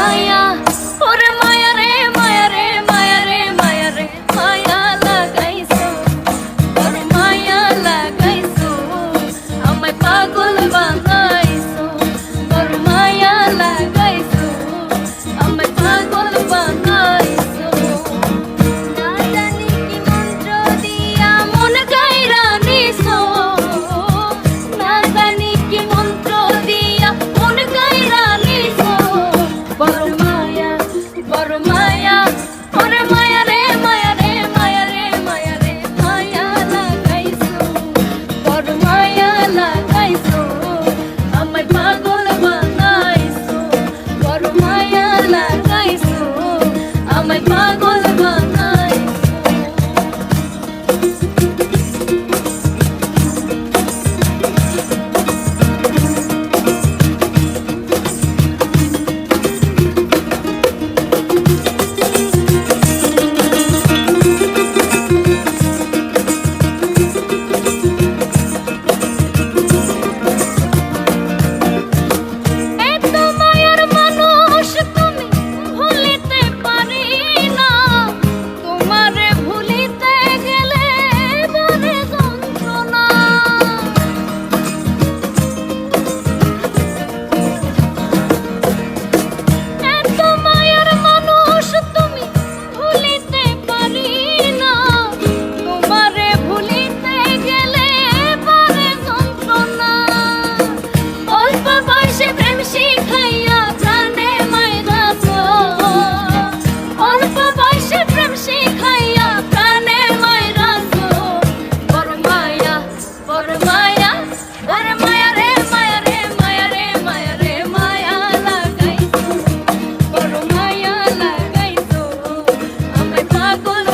মায়া ওরে মায়া রে মায়া রে মায়া রে মায়া রে মায়া লাগাইছো বড় মায়া লাগাইছো আমায় পাগল বানাইছো বড় মায়া লাগাইছো আমায় পাগল বানাইছো না জানি কি মন্ত্র দিয়া মন গাইরা নিছো না জানি কি মন্ত্র দিয়া মন গাইরা নিছো বড় মায়া ওরে মায়া রে মায়া রে মায়া রে মায়া রে মায়া লাগাইছো বড় মায়া লাগাইছো আমায় পাগল বানাইছো বড় মায়া লাগাইছো আমায় পাগল বানাইছো এত মায়ার মানুষ তুমি ভুলিতে পারি না তোমারে ভুলিতে গেলে বড় যন্ত্রণা এত মায়ার মানুষ তুমি ভুলিতে পারি না তোমারে ভুলিতে গেলে বড় যন্ত্রণা অল্প বয়সে প্রেম শিখাইয়া প্রাণে মাইরাছো অল্প বয়সে প্রেম শিখাইয়া প্রাণে মাইরাছো বড় মায়া ওরে মায়া রে মায়া রে মায়া রে মায়া রে মায়া লাগাইছো বড় মায়া লাগাইছো আমায় পাগল